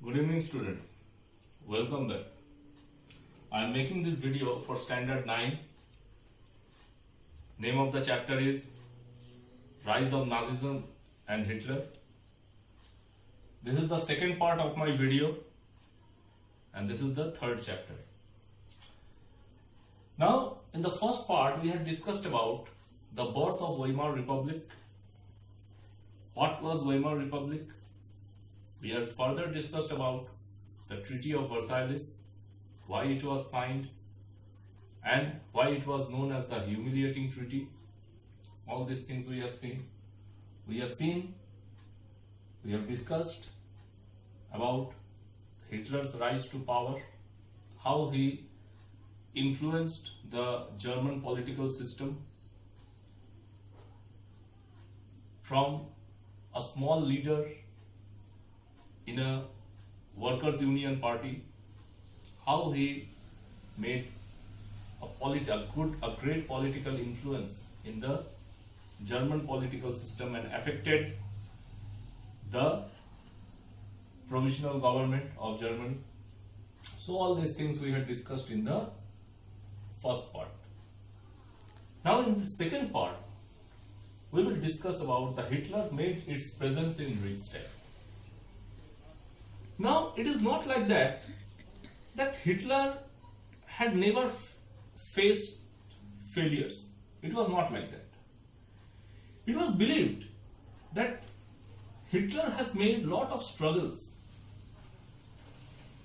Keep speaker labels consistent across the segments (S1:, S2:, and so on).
S1: Good evening students, welcome back. I am making this video for standard 9. Name of the chapter is Rise of Nazism and Hitler. This is the second part of my video and this is the third chapter. Now in the first part we had discussed about the birth of Weimar Republic. What was Weimar Republic? We have further discussed about the Treaty of Versailles, why it was signed and why it was known as the humiliating treaty. All these things we have seen. We have discussed about Hitler's rise to power, how he influenced the German political system from a small leader in a workers' union party, how he made a great political influence in the German political system and affected the provisional government of Germany. So all these things we had discussed in the first part. Now in the second part, we will discuss about the Hitler made its presence in Reichstag. Now, it is not like that Hitler had never faced failures. It was not like that. It was believed that Hitler has made lot of struggles.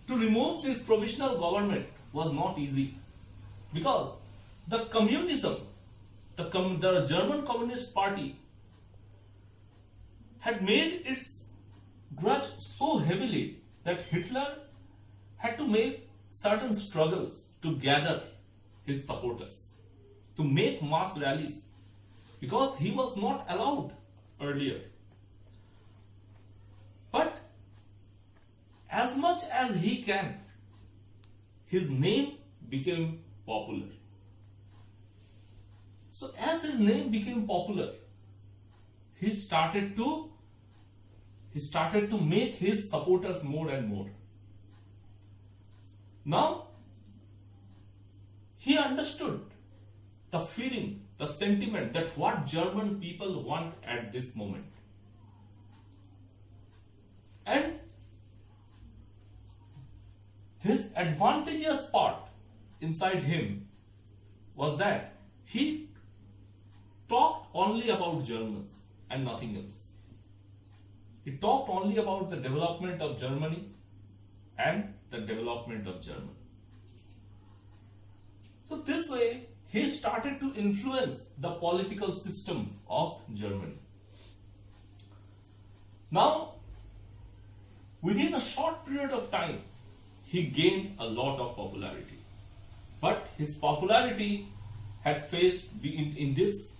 S1: To remove this provisional government was not easy because the communism, the German Communist Party had made its grudge so heavily that Hitler had to make certain struggles to gather his supporters, to make mass rallies, because he was not allowed earlier. But as much as he can, his name became popular. So as his name became popular, he started to make his supporters more and more. Now, he understood the feeling, the sentiment that what German people want at this moment. And his advantageous part inside him was that he talked only about Germans and nothing else. He talked only about the development of Germany and the development of Germany. So this way, he started to influence the political system of Germany. Now, within a short period of time, he gained a lot of popularity. But his popularity had faced in this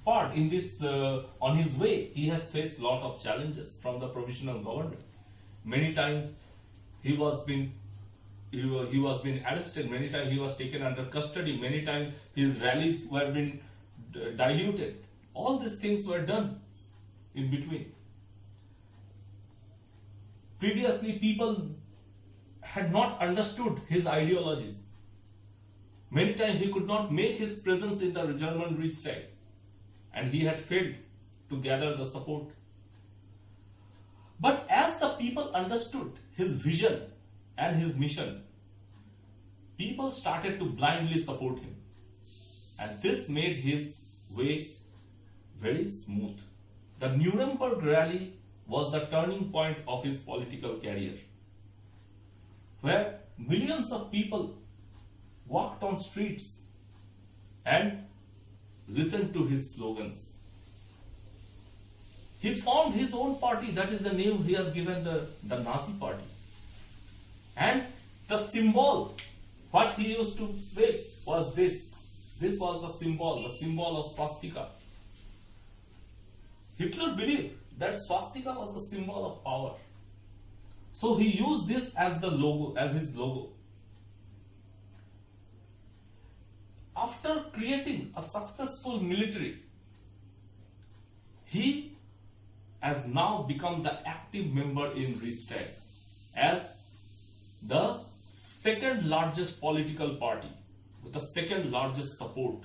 S1: part, on his way, he has faced lot of challenges from the provisional government. Many times he was being arrested, many times he was taken under custody, many times his rallies were being diluted. All these things were done in between. Previously, people had not understood his ideologies. Many times he could not make his presence in the German Reichstag, and he had failed to gather the support. But as the people understood his vision and his mission, people started to blindly support him. And this made his way very smooth. The Nuremberg rally was the turning point of his political career, where millions of people walked on streets and listened to his slogans. He formed his own party, that is the name he has given the Nazi party. And the symbol, what he used to make was this. This was the symbol of swastika. Hitler believed that swastika was the symbol of power. So he used this as the logo, as his logo. After creating a successful military, he has now become the active member in Reichstag. as the second largest political party with the second largest support.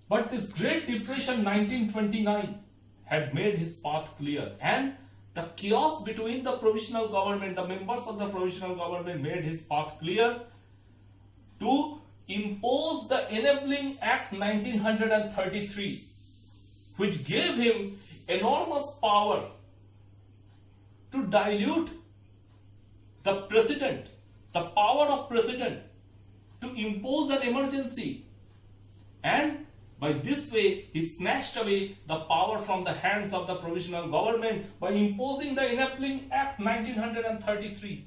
S1: But this Great Depression 1929 had made his path clear, and the chaos between the provisional government, the members of the provisional government, made his path clear to impose the Enabling Act 1933, which gave him enormous power to dilute the president, the power of president to impose an emergency. And by this way, he snatched away the power from the hands of the provisional government by imposing the Enabling Act 1933.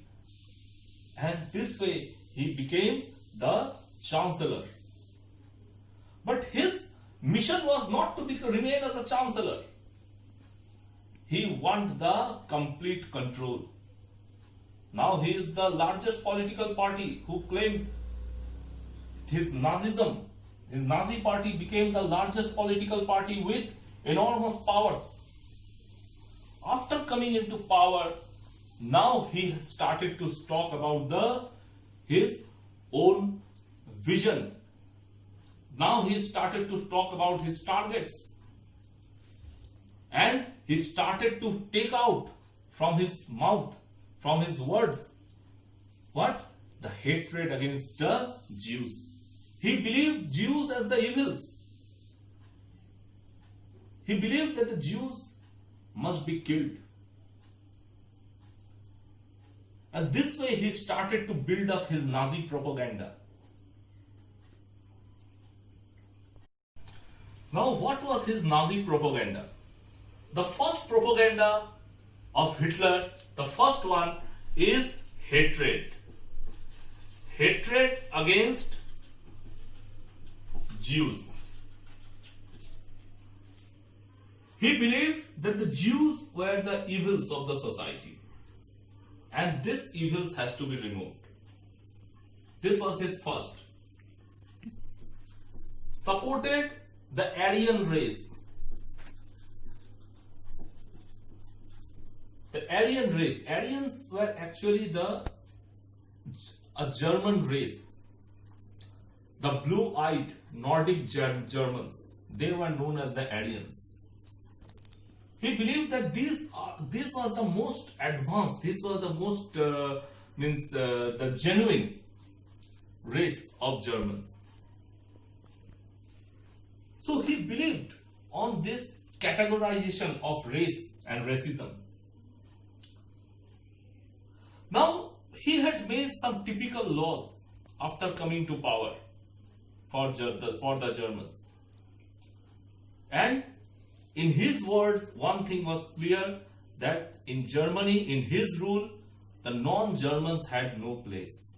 S1: And this way, he became the chancellor. But his mission was not to remain as a chancellor. He wanted the complete control. Now he is the largest political party who claimed his Nazism. His Nazi party became the largest political party with enormous powers. After coming into power, now he started to talk about his own vision. Now he started to talk about his targets. And he started to take out from his mouth, from his words, what? The hatred against the Jews. He believed Jews as the evils. He believed that the Jews must be killed. And this way he started to build up his Nazi propaganda. Now, what was his Nazi propaganda? The first propaganda of Hitler, the first one is hatred. Hatred against Jews. He believed that the Jews were the evils of the society, and these evils has to be removed. This was his first. Supported the Aryan race. The Aryan race. Aryans were actually a German race. The blue-eyed Nordic Germans. They were known as the Aryans. He believed that this was the most advanced, this was the most the genuine race of German. So he believed on this categorization of race and racism. Now he had made some typical laws after coming to power for the Germans. And in his words, one thing was clear, that in Germany, in his rule, the non-Germans had no place.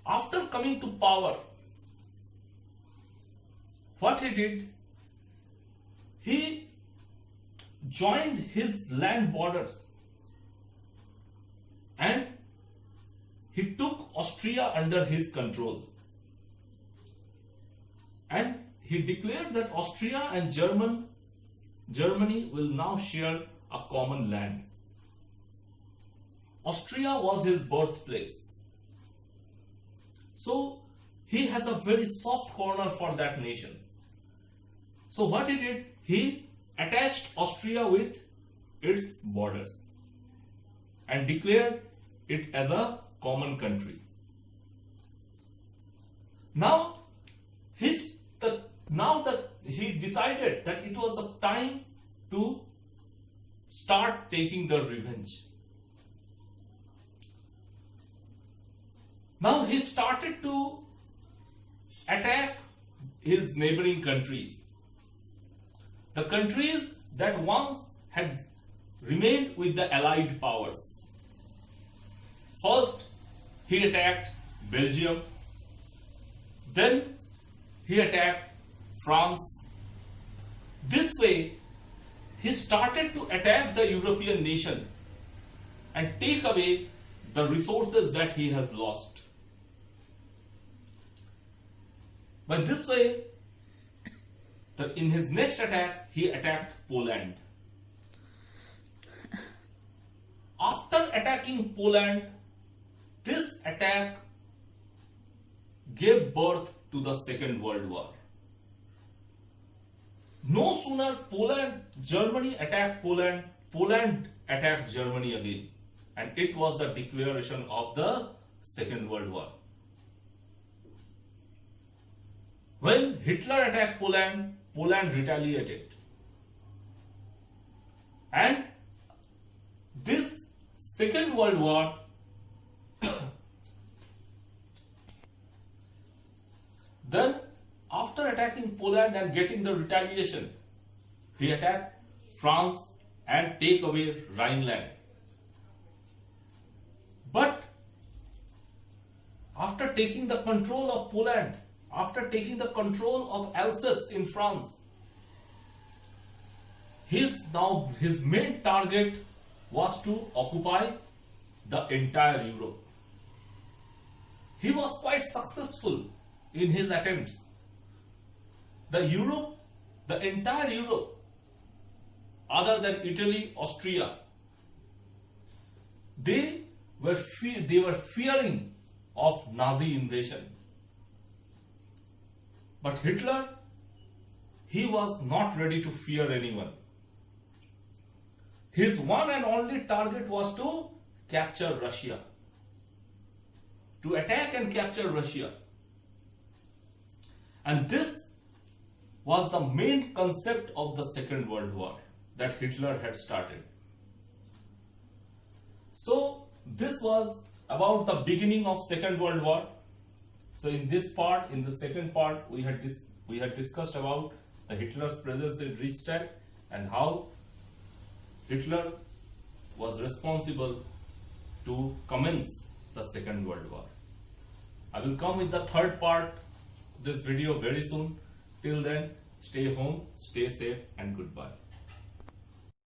S1: After coming to power, what he did, he joined his land borders and he took Austria under his control. And he declared that Austria and Germany will now share a common land. Austria was his birthplace. So he has a very soft corner for that nation. So what he did, he attached Austria with its borders and declared it as a common country. Now that he decided that it was the time to start taking the revenge. Now he started to attack his neighboring countries. The countries that once had remained with the Allied powers. First, he attacked Belgium. Then he attacked France. This way, he started to attack the European nation and take away the resources that he has lost. By this way, in his next attack, he attacked Poland. after attacking Poland, this attack gave birth to the Second World War. No sooner Germany attacked Poland, Poland attacked Germany again. And it was the declaration of the Second World War. When Hitler attacked Poland, Poland retaliated. And this Second World War then after attacking Poland and getting the retaliation, he attacked France and take away Rhineland. But after taking the control of Poland, after taking the control of Alsace in France, his main target was to occupy the entire Europe. He was quite successful in his attempts. The entire Europe, other than Italy, Austria, they were fearing of Nazi invasion. But Hitler, he was not ready to fear anyone. His one and only target was to capture Russia, to attack and capture Russia. And this was the main concept of the Second World War that Hitler had started. So this was about the beginning of Second World War. So in this part, in the second part, we had discussed about the Hitler's presence in Reichstag and how Hitler was responsible to commence the Second World War. I will come with the third part of this video very soon. Till then, stay home, stay safe, and goodbye.